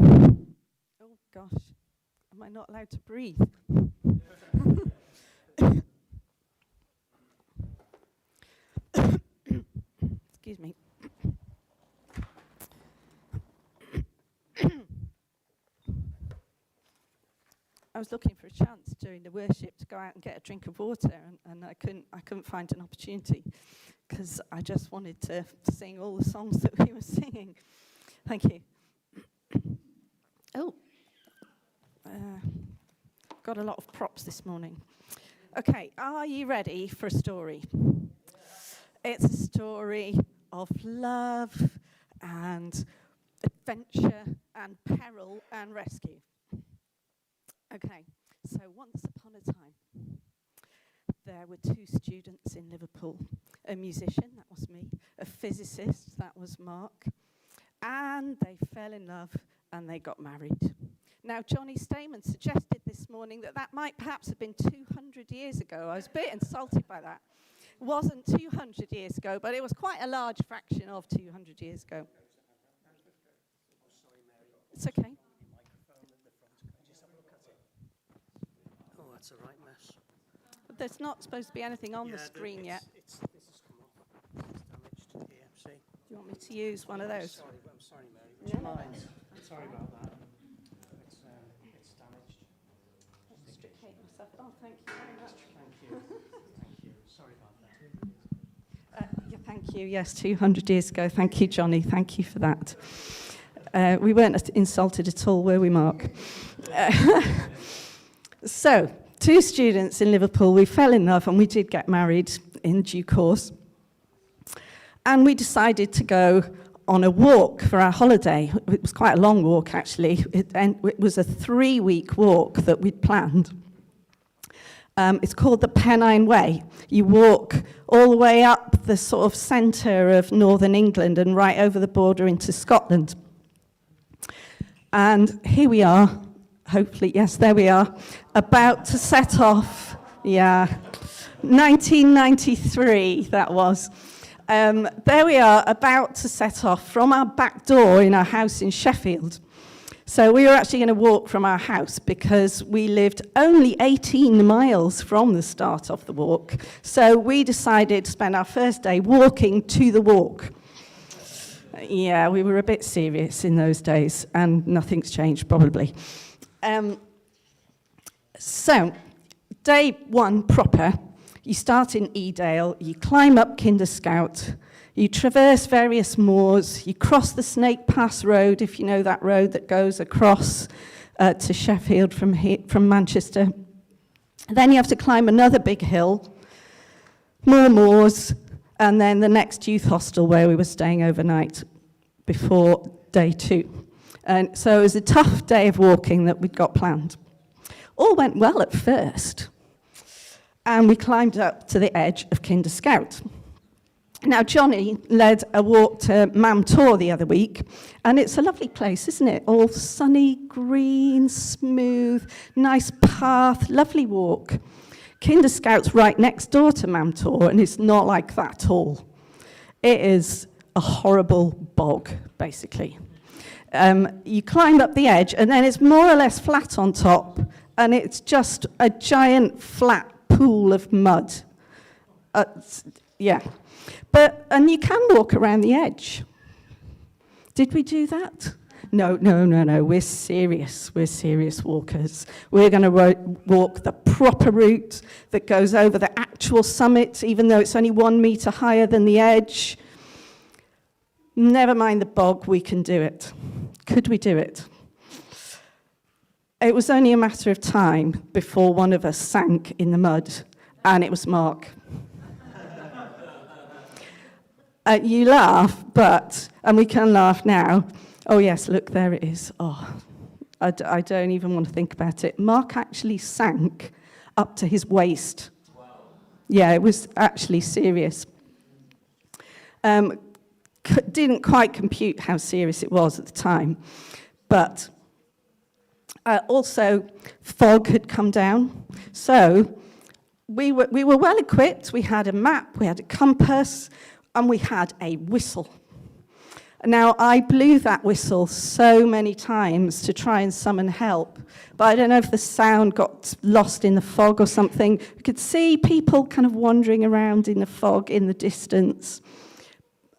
Oh gosh, am I not allowed to breathe? Excuse me. I was looking for a chance during the worship to go out and get a drink of water, and I couldn't find an opportunity because I just wanted to sing all the songs that we were singing. Thank you. Oh, got a lot of props this morning. Okay, are you ready for a story? It's a story of love and adventure and peril and rescue. Okay, so once upon a time, there were two students in Liverpool, a musician, that was me, a physicist, that was Mark, and they fell in love and they got married. Now, Johnny Stamen suggested this morning that might perhaps have been 200 years ago. I was a bit insulted by that. It wasn't 200 years ago, but it was quite a large fraction of 200 years ago. It's okay. That's a right mess. But there's not supposed to be anything on the screen yet. This has come off. It's damaged here, see? Do you want me to use one of those? I'm sorry, Mary. Would you mind? Sorry about that. It's damaged. Extricate myself. Oh, thank you very much. Thank you. Thank you. Sorry about that. Yeah, thank you. Yes, 200 years ago. Thank you, Johnny. Thank you for that. We weren't insulted at all, were we, Mark? So, two students in Liverpool, we fell in love and we did get married in due course. And we decided to go on a walk for our holiday. It was quite a long walk, actually. It was a 3-week walk that we'd planned. It's called the Pennine Way. You walk all the way up the sort of centre of northern England and right over the border into Scotland. And here we are. Hopefully, yes, there we are, about to set off, 1993, that was. There we are, about to set off from our back door in our house in Sheffield. So we were actually going to walk from our house because we lived only 18 miles from the start of the walk. So we decided to spend our first day walking to the walk. Yeah, we were a bit serious in those days, and nothing's changed, probably. So, day one proper, you start in Edale, you climb up Kinder Scout, you traverse various moors, you cross the Snake Pass Road, if you know that road that goes across to Sheffield from Manchester. Then you have to climb another big hill, more moors, and then the next youth hostel where we were staying overnight before day two. And so it was a tough day of walking that we'd got planned. All went well at first. And we climbed up to the edge of Kinder Scout. Now, Johnny led a walk to Mam Tor the other week, and it's a lovely place, isn't it? All sunny, green, smooth, nice path, lovely walk. Kinder Scout's right next door to Mam Tor, and it's not like that at all. It is a horrible bog, basically. You climb up the edge, and then it's more or less flat on top, and it's just a giant flat pool of mud. And you can walk around the edge. Did we do that? No. We're serious walkers. We're going to walk the proper route that goes over the actual summit, even though it's only 1 metre higher than the edge. Never mind the bog, we can do it. Could we do it? It was only a matter of time before one of us sank in the mud, and it was Mark. You laugh, and we can laugh now. Oh yes, look, there it is. Oh, I don't even want to think about it. Mark actually sank up to his waist. Wow. Yeah, it was actually serious. Didn't quite compute how serious it was at the time, but also fog had come down, so we were well equipped. We had a map, we had a compass, and we had a whistle. Now, I blew that whistle so many times to try and summon help, but I don't know if the sound got lost in the fog or something. We could see people kind of wandering around in the fog in the distance.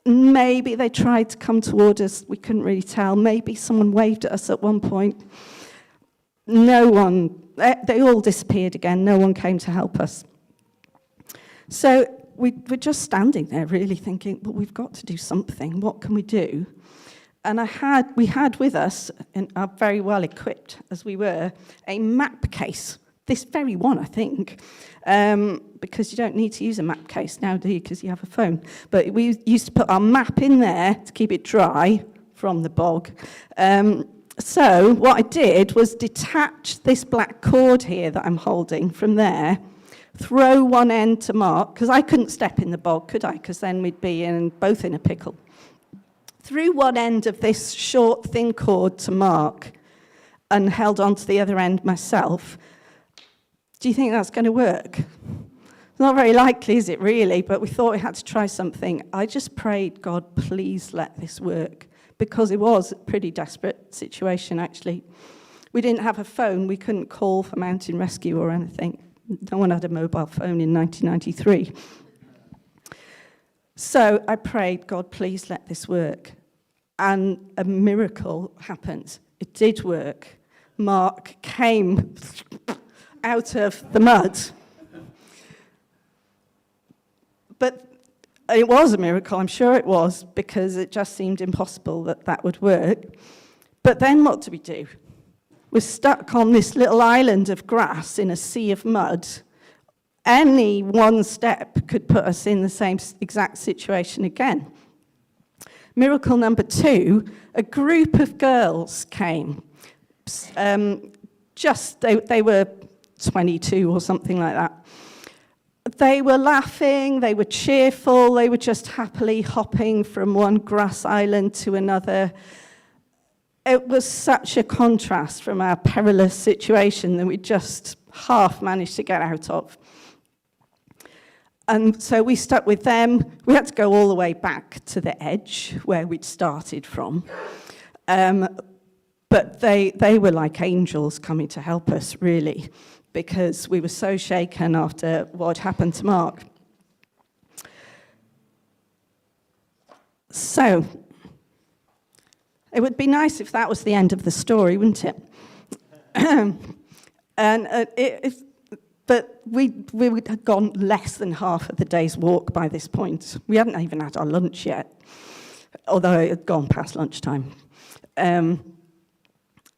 Maybe they tried to come toward us, we couldn't really tell. Maybe someone waved at us at one point. No one, they all disappeared again, no one came to help us. So we were just standing there really thinking, well, we've got to do something, what can we do? And we had with us, and are very well equipped as we were, a map case, this very one, I think, because you don't need to use a map case now, do you, because you have a phone. But we used to put our map in there to keep it dry from the bog. So what I did was detach this black cord here that I'm holding from there, throw one end to Mark, because I couldn't step in the bog, could I? Because then we'd be both in a pickle. Threw one end of this short, thin cord to Mark and held on to the other end myself. Do you think that's going to work? It's not very likely, is it, really? But we thought we had to try something. I just prayed, God, please let this work, because it was a pretty desperate situation, actually. We didn't have a phone. We couldn't call for mountain rescue or anything. No one had a mobile phone in 1993. So I prayed, God, please let this work. And a miracle happened. It did work. Mark came out of the mud. But it was a miracle, I'm sure it was, because it just seemed impossible that that would work. But then what do we do? We're stuck on this little island of grass in a sea of mud. Any one step could put us in the same exact situation again. Miracle number 2, a group of girls came. They were 22 or something like that. They were laughing, they were cheerful, they were just happily hopping from one grass island to another. It was such a contrast from our perilous situation that we just half managed to get out of. And so we stuck with them. We had to go all the way back to the edge where we'd started from. But they were like angels coming to help us, really, because we were so shaken after what had happened to Mark. So it would be nice if that was the end of the story, wouldn't it? But we had gone less than half of the day's walk by this point. We hadn't even had our lunch yet, although it had gone past lunchtime.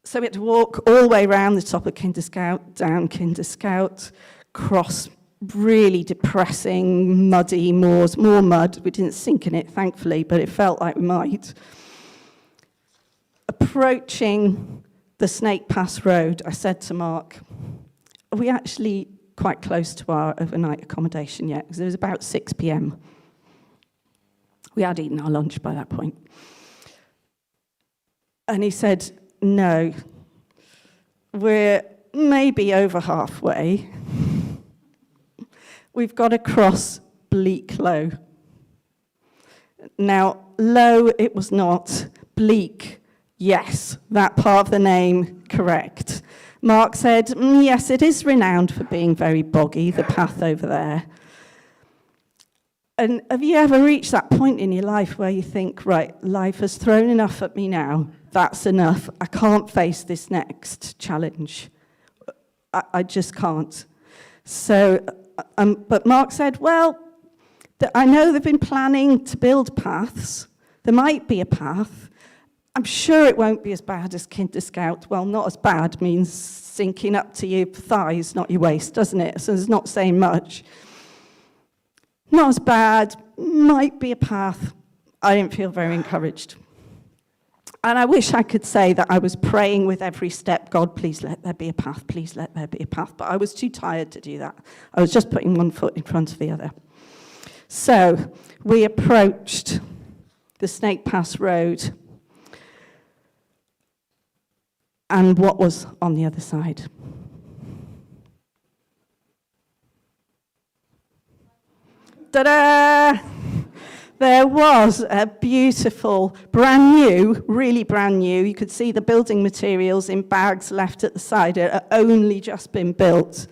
So we had to walk all the way around the top of Kinder Scout, down Kinder Scout, cross really depressing, muddy moors, more mud. We didn't sink in it, thankfully, but it felt like we might. Approaching the Snake Pass Road, I said to Mark, are we actually quite close to our overnight accommodation yet? Because it was about 6 p.m. We had eaten our lunch by that point. And he said, no, we're maybe over halfway. We've got to cross Bleak Low. Now, low it was not, bleak, yes, that part of the name, correct. Mark said, yes, it is renowned for being very boggy, the path over there. And have you ever reached that point in your life where you think, right, life has thrown enough at me now, that's enough, I can't face this next challenge. I just can't. So, but Mark said, well, I know they've been planning to build paths. There might be a path. I'm sure it won't be as bad as Kinder Scout. Well, not as bad means sinking up to your thighs, not your waist, doesn't it? So it's not saying much. Not as bad, might be a path. I didn't feel very encouraged. And I wish I could say that I was praying with every step, God, please let there be a path, please let there be a path. But I was too tired to do that. I was just putting one foot in front of the other. So we approached the Snake Pass Road. And what was on the other side? Ta-da! There was a beautiful, brand new, really brand new, you could see the building materials in bags left at the side. It had only just been built.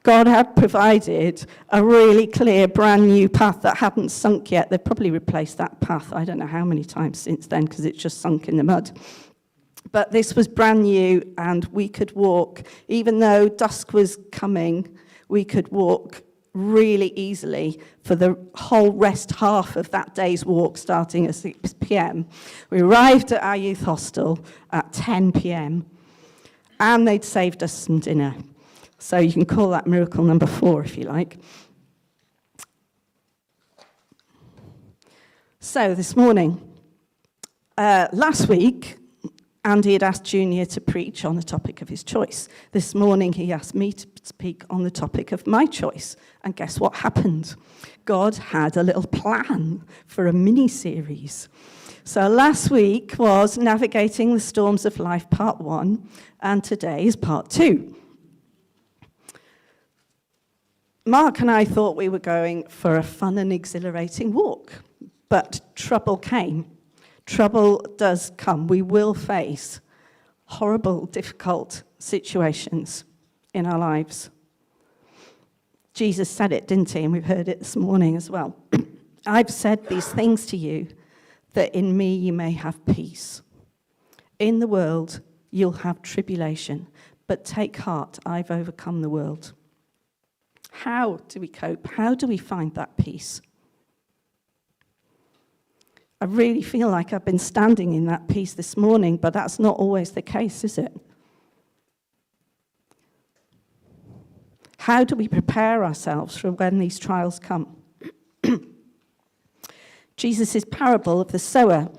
God had provided a really clear, brand new path that hadn't sunk yet. They've probably replaced that path, I don't know how many times since then, because it's just sunk in the mud. But this was brand new, and we could walk. Even though dusk was coming, we could walk really easily for the whole rest half of that day's walk, starting at 6 p.m. We arrived at our youth hostel at 10 p.m, and they'd saved us some dinner. So you can call that miracle number 4 if you like. So this morning, last week, Andy had asked Junior to preach on the topic of his choice. This morning, he asked me to speak on the topic of my choice. And guess what happened? God had a little plan for a mini-series. So last week was Navigating the Storms of Life, Part 1, and today is Part 2. Mark and I thought we were going for a fun and exhilarating walk, but trouble came. Trouble does come. We will face horrible, difficult situations in our lives. Jesus said it, didn't he? And we've heard it this morning as well. I've said these things to you, that in me you may have peace. In the world you'll have tribulation, but take heart, I've overcome the world. How do we cope? How do we find that peace? I really feel like I've been standing in that peace this morning, but that's not always the case, is it? How do we prepare ourselves for when these trials come? Jesus' parable of the sower.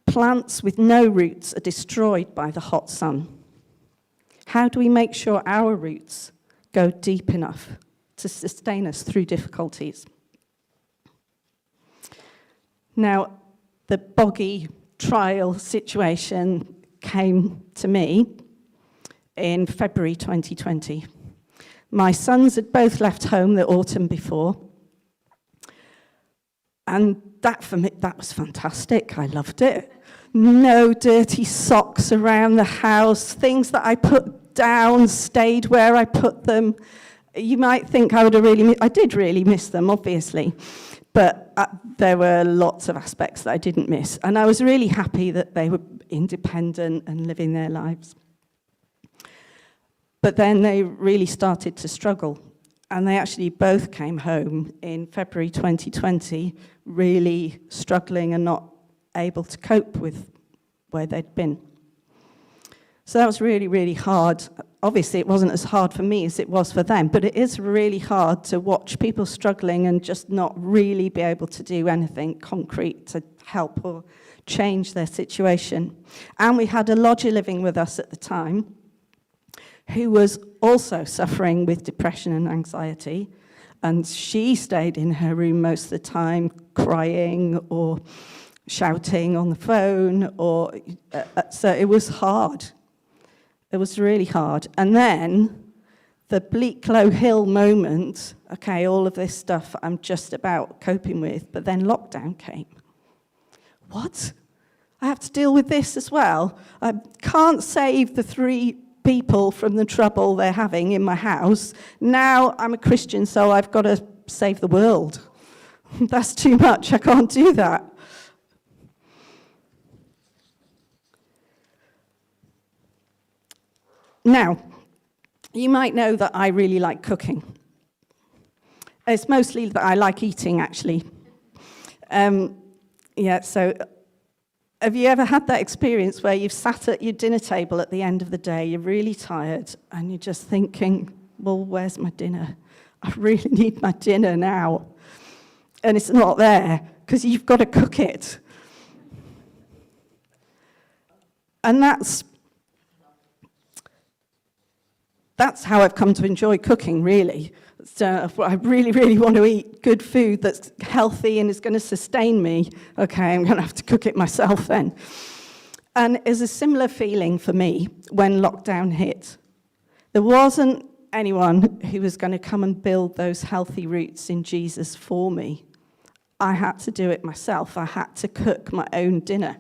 Plants with no roots are destroyed by the hot sun. How do we make sure our roots go deep enough to sustain us through difficulties? Now, the boggy trial situation came to me in February 2020. My sons had both left home the autumn before, and that for me, that was fantastic. I loved it. No dirty socks around the house, things that I put down stayed where I put them. You might think I did really miss them, obviously. But there were lots of aspects that I didn't miss. And I was really happy that they were independent and living their lives. But then they really started to struggle. And they actually both came home in February 2020, really struggling and not able to cope with where they'd been. So that was really, really hard. Obviously, it wasn't as hard for me as it was for them, but it is really hard to watch people struggling and just not really be able to do anything concrete to help or change their situation. And we had a lodger living with us at the time who was also suffering with depression and anxiety, and she stayed in her room most of the time, crying or shouting on the phone, so it was hard. It was really hard. And then the Bleaklow Hill moment, okay, all of this stuff I'm just about coping with, but then lockdown came. What? I have to deal with this as well? I can't save the 3 people from the trouble they're having in my house. Now I'm a Christian, so I've got to save the world. That's too much. I can't do that. Now, you might know that I really like cooking. It's mostly that I like eating, actually. So have you ever had that experience where you've sat at your dinner table at the end of the day, you're really tired, and you're just thinking, well, where's my dinner? I really need my dinner now. And it's not there, because you've got to cook it. And that's how I've come to enjoy cooking, really. So I really, really want to eat good food that's healthy and is going to sustain me. Okay, I'm going to have to cook it myself then. And it's a similar feeling for me when lockdown hit. There wasn't anyone who was going to come and build those healthy roots in Jesus for me. I had to do it myself. I had to cook my own dinner.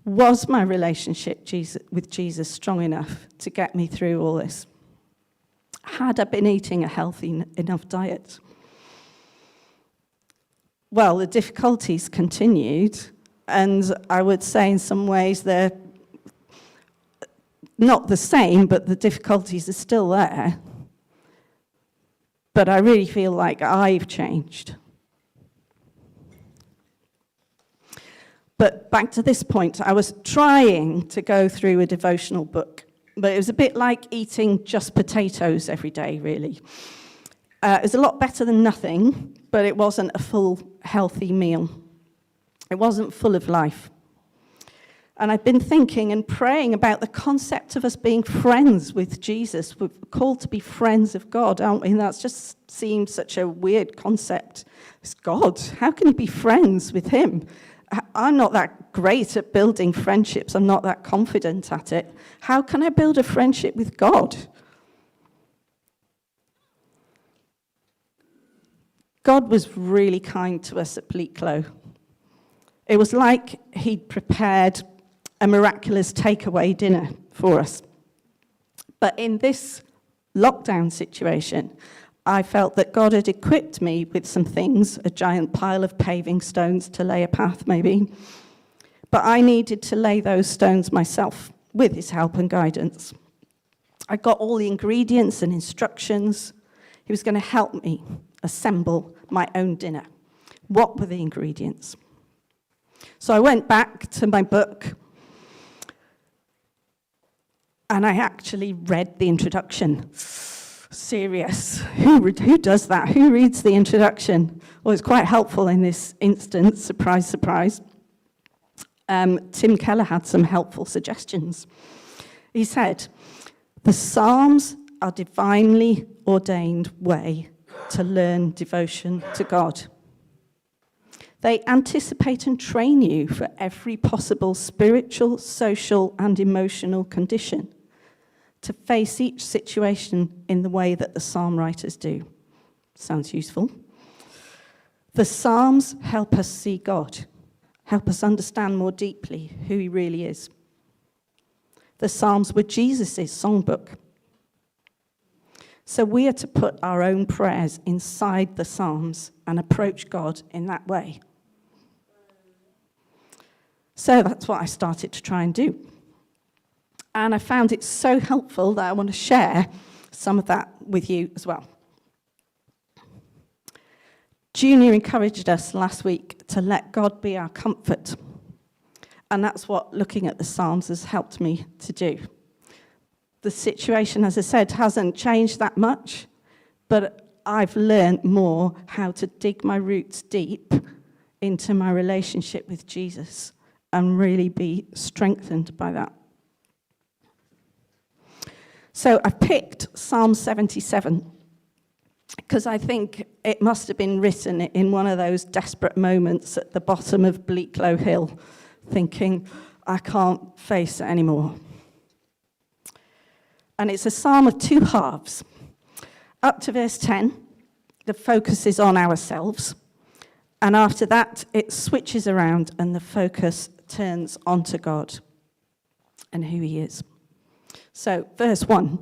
Was my relationship with Jesus strong enough to get me through all this? Had I been eating a healthy enough diet? Well, the difficulties continued, and I would say in some ways they're not the same, but the difficulties are still there. But I really feel like I've changed. But back to this point, I was trying to go through a devotional book, but it was a bit like eating just potatoes every day, really. It was a lot better than nothing, but it wasn't a full, healthy meal. It wasn't full of life. And I've been thinking and praying about the concept of us being friends with Jesus. We're called to be friends of God, aren't we? And that just seems such a weird concept. It's God. How can you be friends with him? I'm not that great at building friendships. I'm not that confident at it. How can I build a friendship with God? God was really kind to us at Bleaklow. It was like he'd prepared a miraculous takeaway dinner for us. But in this lockdown situation, I felt that God had equipped me with some things, a giant pile of paving stones to lay a path maybe, but I needed to lay those stones myself with his help and guidance. I got all the ingredients and instructions. He was going to help me assemble my own dinner. What were the ingredients? So I went back to my book, and I actually read the introduction. Serious. Who does that? Who reads the introduction? Well, it's quite helpful in this instance. Surprise, surprise. Tim Keller had some helpful suggestions. He said, the Psalms are divinely ordained way to learn devotion to God. They anticipate and train you for every possible spiritual, social, and emotional condition, to face each situation in the way that the psalm writers do. Sounds useful. The Psalms help us see God, help us understand more deeply who he really is. The Psalms were Jesus' songbook. So we are to put our own prayers inside the Psalms and approach God in that way. So that's what I started to try and do. And I found it so helpful that I want to share some of that with you as well. Junior encouraged us last week to let God be our comfort. And that's what looking at the Psalms has helped me to do. The situation, as I said, hasn't changed that much, but I've learned more how to dig my roots deep into my relationship with Jesus and really be strengthened by that. So I picked Psalm 77 because I think it must have been written in one of those desperate moments at the bottom of Bleaklow Hill, thinking, I can't face it anymore. And it's a psalm of two halves. Up to verse 10, the focus is on ourselves. And after that, it switches around and the focus turns onto God and who he is. So, verse 1,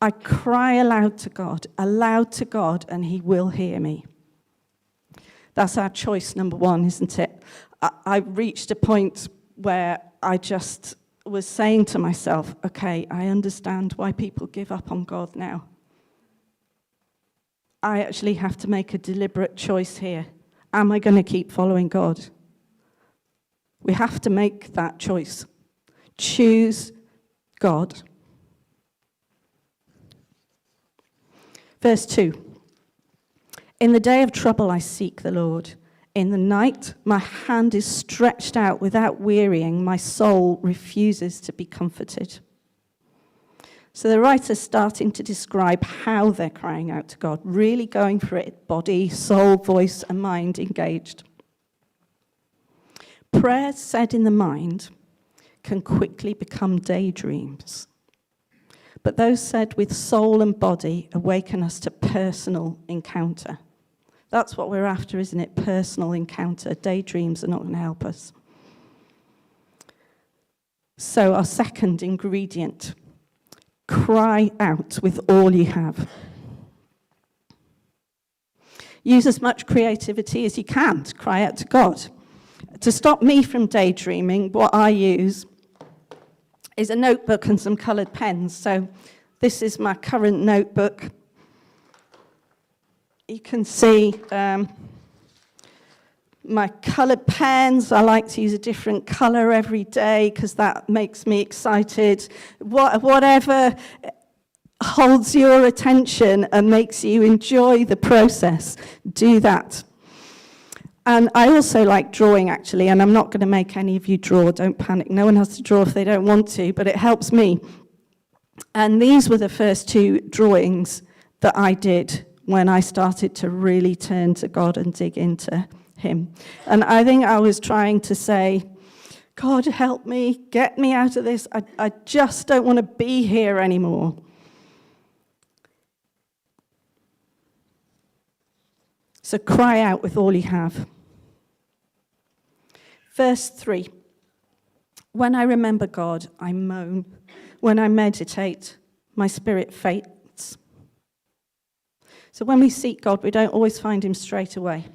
I cry aloud to God, and he will hear me. That's our choice number one, isn't it? I reached a point where I just was saying to myself, okay, I understand why people give up on God now. I actually have to make a deliberate choice here. Am I going to keep following God? We have to make that choice. Choose God. Verse 2. In the day of trouble I seek the Lord. In the night my hand is stretched out without wearying. My soul refuses to be comforted. So the writer's starting to describe how they're crying out to God, really going for it, body, soul, voice, and mind engaged. Prayers said in the mind can quickly become daydreams. But those said with soul and body awaken us to personal encounter. That's what we're after, isn't it? Personal encounter. Daydreams are not going to help us. So our second ingredient, cry out with all you have. Use as much creativity as you can to cry out to God. To stop me from daydreaming, what I use is a notebook and some coloured pens. So this is my current notebook. You can see my coloured pens. I like to use a different colour every day because that makes me excited. Whatever holds your attention and makes you enjoy the process, do that. And I also like drawing, actually, and I'm not going to make any of you draw. Don't panic. No one has to draw if they don't want to, but it helps me. And these were the first two drawings that I did when I started to really turn to God and dig into him. And I think I was trying to say, God, help me, get me out of this. I just don't want to be here anymore. So cry out with all you have. Verse 3. When I remember God, I moan. When I meditate, my spirit faints. So when we seek God, we don't always find him straight away.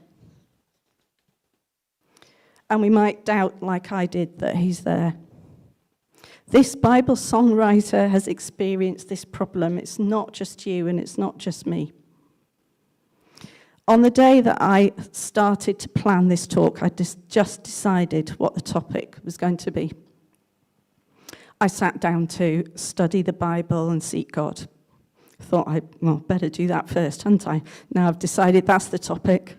And we might doubt, like I did, that he's there. This Bible songwriter has experienced this problem. It's not just you and it's not just me. On the day that I started to plan this talk, I just decided what the topic was going to be. I sat down to study the Bible and seek God. Thought better do that first, hadn't I? Now I've decided that's the topic.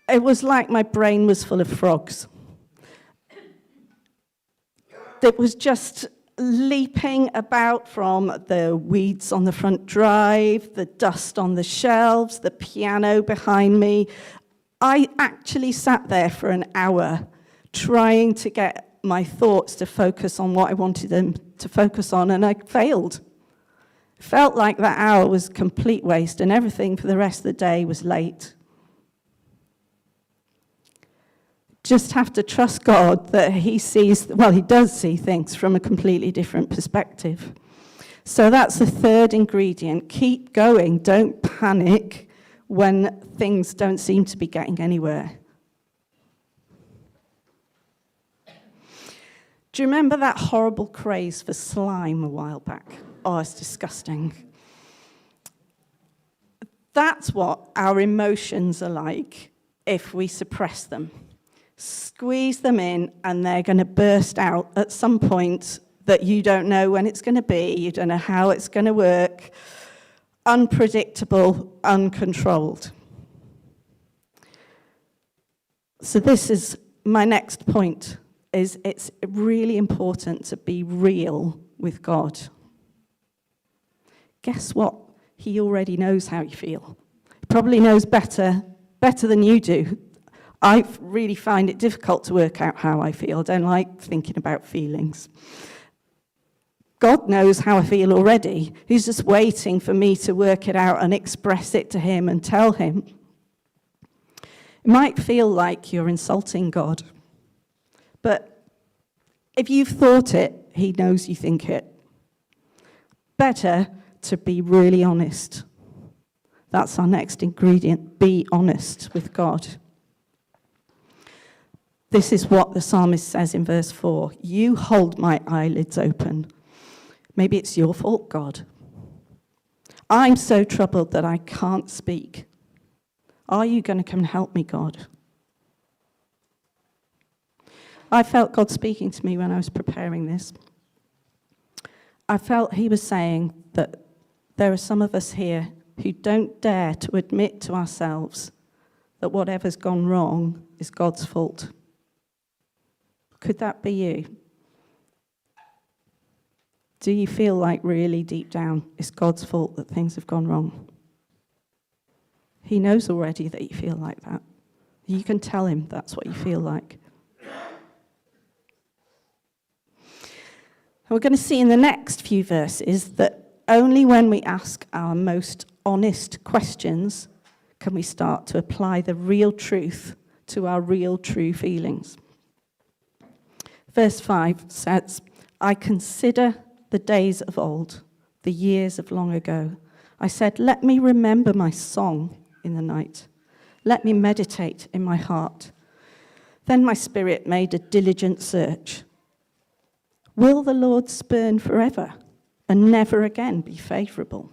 It was like my brain was full of frogs. It was just leaping about from the weeds on the front drive, the dust on the shelves, the piano behind me. I actually sat there for an hour trying to get my thoughts to focus on what I wanted them to focus on, and I failed. It felt like that hour was complete waste, and everything for the rest of the day was late. Just have to trust God that he does see things from a completely different perspective. So that's the third ingredient. Keep going. Don't panic when things don't seem to be getting anywhere. Do you remember that horrible craze for slime a while back? Oh, it's disgusting. That's what our emotions are like if we suppress them. Squeeze them in, and they're going to burst out at some point that you don't know when it's going to be, you don't know how it's going to work. Unpredictable, uncontrolled. So this is my next point, is it's really important to be real with God. Guess what? He already knows how you feel. He probably knows better than you do. I really find it difficult to work out how I feel. I don't like thinking about feelings. God knows how I feel already. He's just waiting for me to work it out and express it to him and tell him. It might feel like you're insulting God, but if you've thought it, he knows you think it. Better to be really honest. That's our next ingredient. Be honest with God. This is what the psalmist says in verse 4. You hold my eyelids open. Maybe it's your fault, God. I'm so troubled that I can't speak. Are you going to come and help me, God? I felt God speaking to me when I was preparing this. I felt he was saying that there are some of us here who don't dare to admit to ourselves that whatever's gone wrong is God's fault. Could that be you? Do you feel like really deep down it's God's fault that things have gone wrong? He knows already that you feel like that. You can tell him that's what you feel like. We're going to see in the next few verses that only when we ask our most honest questions can we start to apply the real truth to our real true feelings. Verse 5 says, I consider the days of old, the years of long ago. I said, let me remember my song in the night. Let me meditate in my heart. Then my spirit made a diligent search. Will the Lord spurn forever and never again be favorable?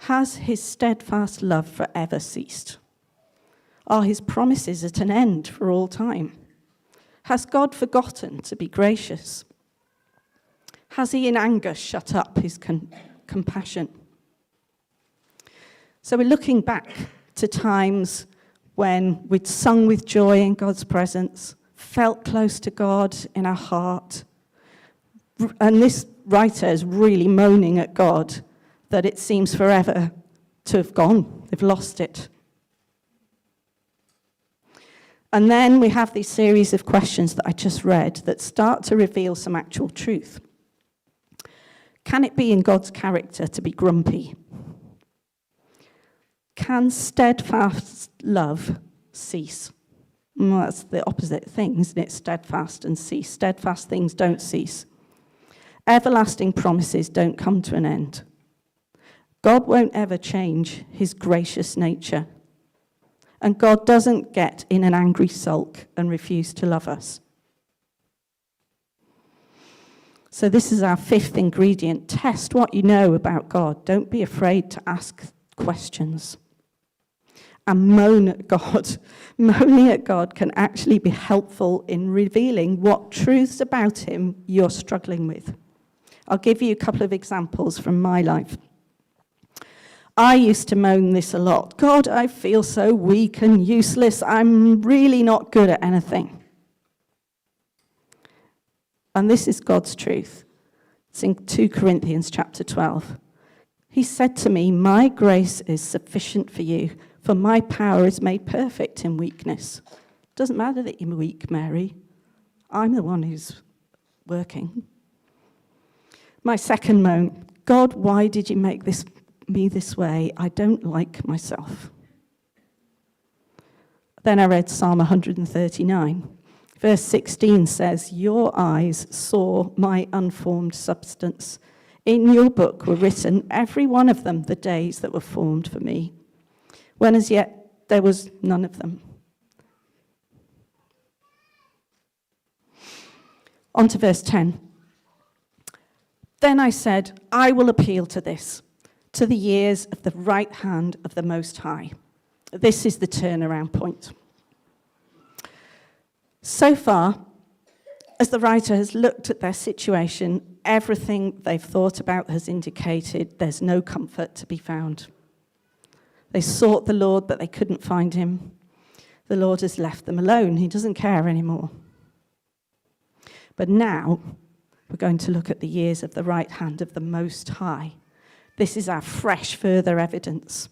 Has his steadfast love forever ceased? Are his promises at an end for all time? Has God forgotten to be gracious? Has he in anger shut up his compassion? So we're looking back to times when we'd sung with joy in God's presence, felt close to God in our heart. And this writer is really moaning at God that it seems forever to have gone. They've lost it. And then we have these series of questions that I just read that start to reveal some actual truth. Can it be in God's character to be grumpy? Can steadfast love cease? Well, that's the opposite thing, isn't it? Steadfast and cease. Steadfast things don't cease. Everlasting promises don't come to an end. God won't ever change his gracious nature. And God doesn't get in an angry sulk and refuse to love us. So this is our fifth ingredient. Test what you know about God. Don't be afraid to ask questions. And moan at God. Moaning at God can actually be helpful in revealing what truths about him you're struggling with. I'll give you a couple of examples from my life. I used to moan this a lot. God, I feel so weak and useless. I'm really not good at anything. And this is God's truth. It's in 2 Corinthians chapter 12. He said to me, my grace is sufficient for you, for my power is made perfect in weakness. Doesn't matter that you're weak, Mary. I'm the one who's working. My second moan, God, why did you make me this way? I don't like myself. Then I read Psalm 139. Verse 16 says, your eyes saw my unformed substance. In your book were written, every one of them, the days that were formed for me, when as yet there was none of them. On to verse 10. Then I said, I will appeal to this, to the years of the right hand of the Most High. This is the turnaround point. So far, as the writer has looked at their situation, everything they've thought about has indicated there's no comfort to be found. They sought the Lord, but they couldn't find him. The Lord has left them alone. He doesn't care anymore. But now, we're going to look at the years of the right hand of the Most High. This is our fresh, further evidence.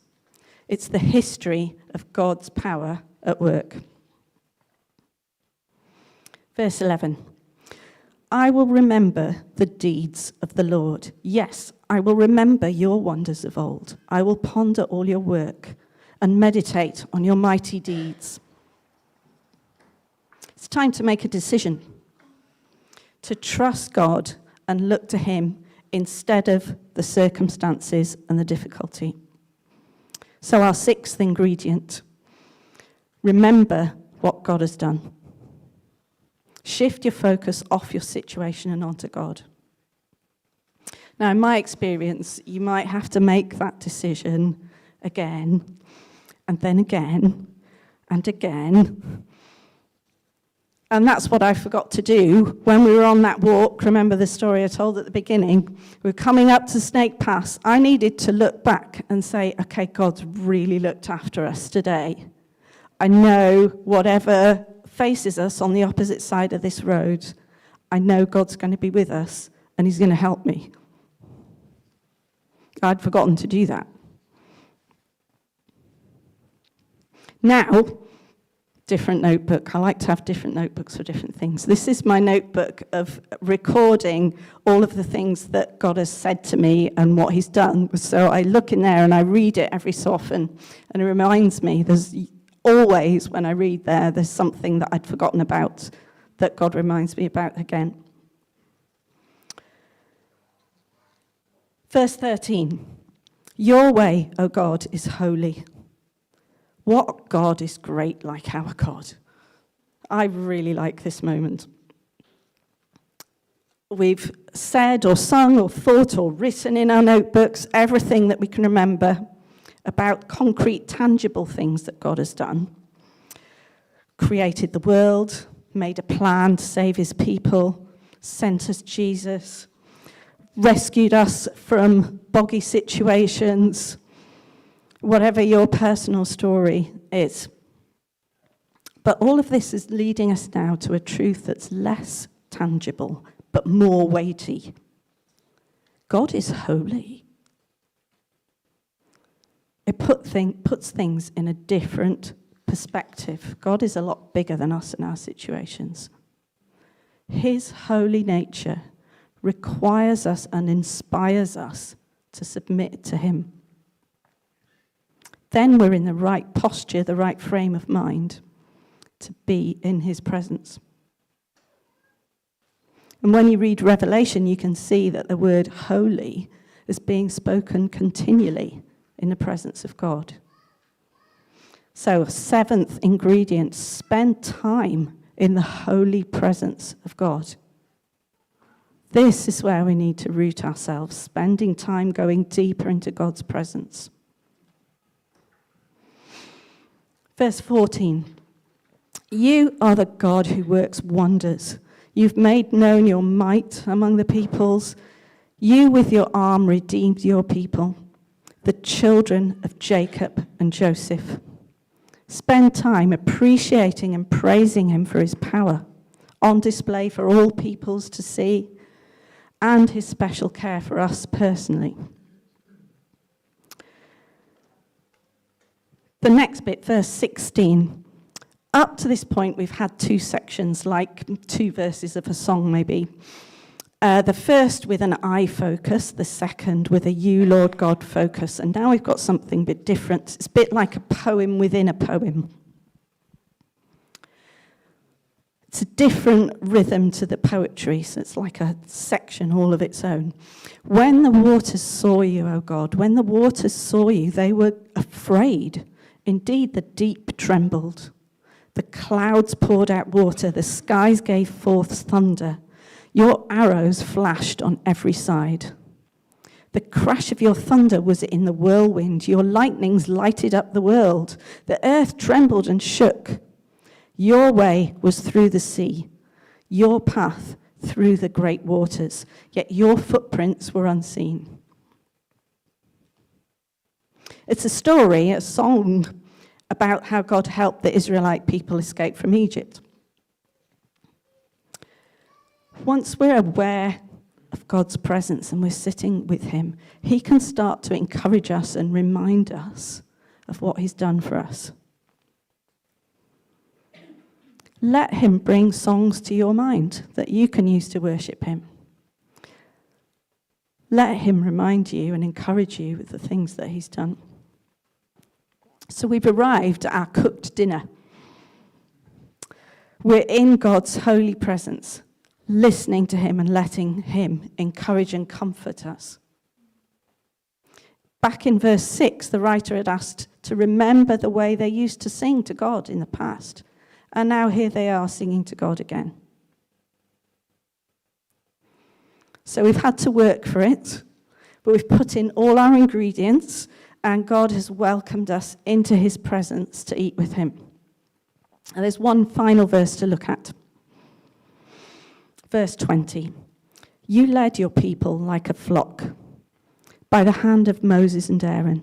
It's the history of God's power at work. Verse 11. I will remember the deeds of the Lord. Yes, I will remember your wonders of old. I will ponder all your work and meditate on your mighty deeds. It's time to make a decision. To trust God and look to him instead of the circumstances and the difficulty. So our sixth ingredient, remember what God has done. Shift your focus off your situation and onto God. Now, in my experience, you might have to make that decision again, and then again, and again. And that's what I forgot to do when we were on that walk. Remember the story I told at the beginning? We were coming up to Snake Pass. I needed to look back and say, okay, God's really looked after us today. I know whatever faces us on the opposite side of this road, I know God's going to be with us and he's going to help me. I'd forgotten to do that. Now, different notebook. I like to have different notebooks for different things. This is my notebook of recording all of the things that God has said to me and what he's done. So I look in there and I read it every so often, and it reminds me, there's always, when I read there, there's something that I'd forgotten about that God reminds me about again. Verse 13, your way, O God, is holy. What God is great like our God? I really like this moment. We've said or sung or thought or written in our notebooks everything that we can remember about concrete, tangible things that God has done. Created the world, made a plan to save his people, sent us Jesus, rescued us from boggy situations, whatever your personal story is. But all of this is leading us now to a truth that's less tangible, but more weighty. God is holy. It puts things in a different perspective. God is a lot bigger than us and our situations. His holy nature requires us and inspires us to submit to him. Then we're in the right posture, the right frame of mind to be in his presence. And when you read Revelation, you can see that the word holy is being spoken continually in the presence of God. So, seventh ingredient, spend time in the holy presence of God. This is where we need to root ourselves, spending time going deeper into God's presence. Verse 14, you are the God who works wonders. You've made known your might among the peoples. You with your arm redeemed your people, the children of Jacob and Joseph. Spend time appreciating and praising him for his power, on display for all peoples to see, and his special care for us personally. The next bit, verse 16. Up to this point, we've had two sections, like two verses of a song maybe. The first with an I focus, the second with a you, Lord God, focus. And now we've got something a bit different. It's a bit like a poem within a poem. It's a different rhythm to the poetry, so it's like a section all of its own. When the waters saw you, O God, when the waters saw you, they were afraid. Indeed, the deep trembled. The clouds poured out water, the skies gave forth thunder. Your arrows flashed on every side. The crash of your thunder was in the whirlwind. Your lightnings lighted up the world. The earth trembled and shook. Your way was through the sea, your path through the great waters, yet your footprints were unseen. It's a story, a song about how God helped the Israelite people escape from Egypt. Once we're aware of God's presence and we're sitting with him, he can start to encourage us and remind us of what he's done for us. Let him bring songs to your mind that you can use to worship him. Let him remind you and encourage you with the things that he's done. So we've arrived at our cooked dinner. We're in God's holy presence, listening to him and letting him encourage and comfort us. Back in verse 6, the writer had asked to remember the way they used to sing to God in the past. And now here they are singing to God again. So we've had to work for it, but we've put in all our ingredients, and God has welcomed us into his presence to eat with him. And there's one final verse to look at. Verse 20. You led your people like a flock by the hand of Moses and Aaron.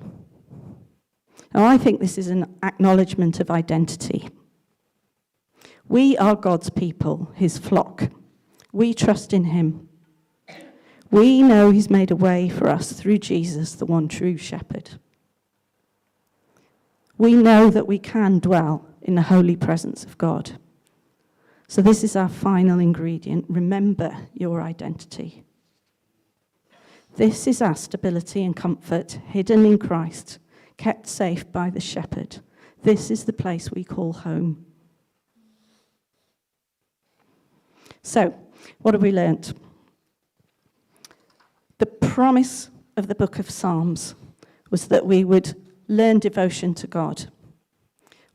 Now, I think this is an acknowledgement of identity. We are God's people, his flock. We trust in him. We know he's made a way for us through Jesus, the one true shepherd. We know that we can dwell in the holy presence of God. So this is our final ingredient. Remember your identity. This is our stability and comfort, hidden in Christ, kept safe by the shepherd. This is the place we call home. So, what have we learnt? The promise of the book of Psalms was that we would learn devotion to God.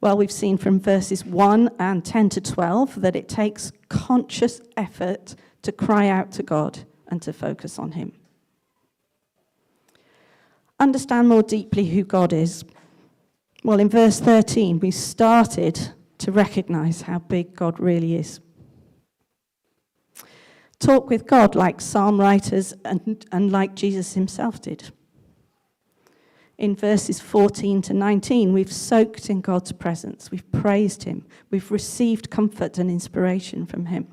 Well, we've seen from verses 1 and 10 to 12 that it takes conscious effort to cry out to God and to focus on him. Understand more deeply who God is. Well, in verse 13, we started to recognize how big God really is. Talk with God like psalm writers and like Jesus himself did. In verses 14 to 19, we've soaked in God's presence. We've praised him. We've received comfort and inspiration from him.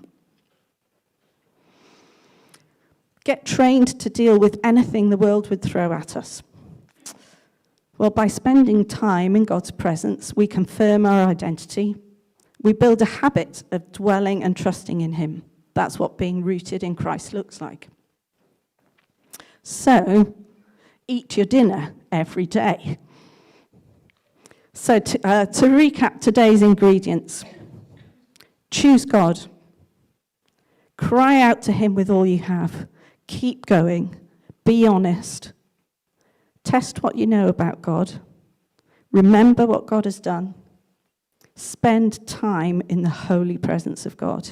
Get trained to deal with anything the world would throw at us. Well, by spending time in God's presence, we confirm our identity. We build a habit of dwelling and trusting in him. That's what being rooted in Christ looks like. So, eat your dinner every day. So to recap today's ingredients: choose God. Cry out to him with all you have. Keep going. Be honest. Test what you know about God. Remember what God has done. Spend time in the holy presence of God.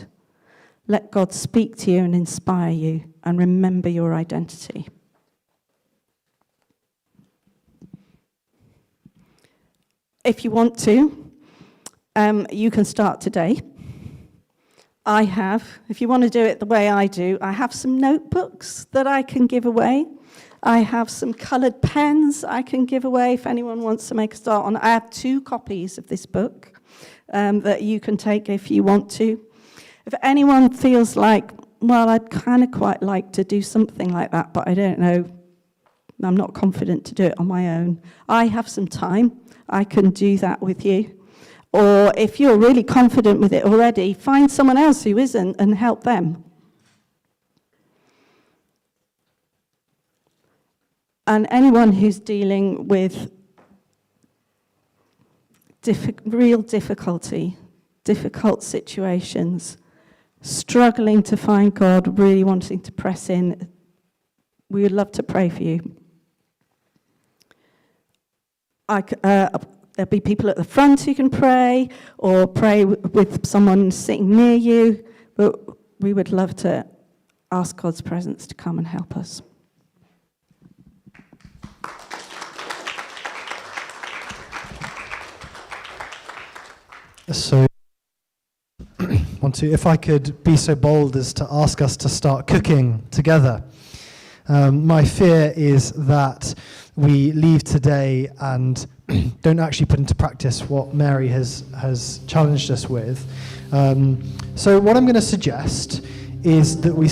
Let God speak to you and inspire you, and remember your identity. If you want to, you can start today. If you want to do it the way I do, I have some notebooks that I can give away. I have some coloured pens I can give away if anyone wants to make a start on. I have 2 copies of this book that you can take if you want to. If anyone feels like, well, I'd kind of quite like to do something like that, but I don't know, I'm not confident to do it on my own, I have some time. I can do that with you. Or if you're really confident with it already, find someone else who isn't and help them. And anyone who's dealing with real difficulty, difficult situations, struggling to find God, really wanting to press in, we would love to pray for you. There'll be people at the front who can pray, or pray with someone sitting near you, but we would love to ask God's presence to come and help us. So, if I could be so bold as to ask us to start cooking together. My fear is that we leave today and don't actually put into practice what Mary has challenged us with. So what I'm going to suggest is that we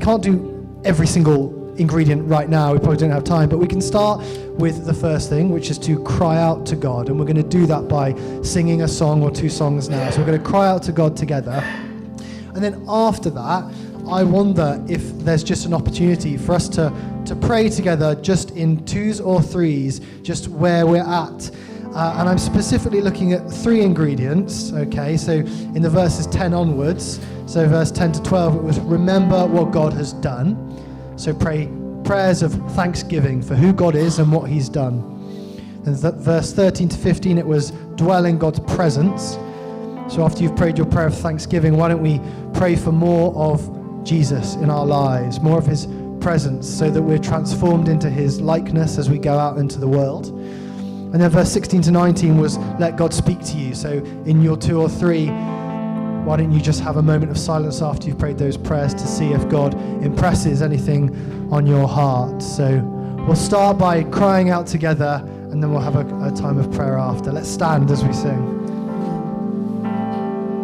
can't do every single ingredient right now, we probably don't have time, but we can start with the first thing, which is to cry out to God, and we're going to do that by singing a song or 2 songs now. So we're going to cry out to God together, and then after that, I wonder if there's just an opportunity for us to pray together just in 2s or 3s, just where we're at. And I'm specifically looking at 3 ingredients, okay? So in the verses 10 onwards, so verse 10 to 12, it was remember what God has done. So pray prayers of thanksgiving for who God is and what he's done. And verse 13 to 15, it was dwell in God's presence. So after you've prayed your prayer of thanksgiving, why don't we pray for more of Jesus in our lives, more of his presence, so that we're transformed into his likeness as we go out into the world. And then verse 16 to 19 was let God speak to you. So in your 2 or 3, why don't you just have a moment of silence after you've prayed those prayers to see if God impresses anything on your heart. So we'll start by crying out together, and then we'll have a time of prayer after. Let's stand as we sing.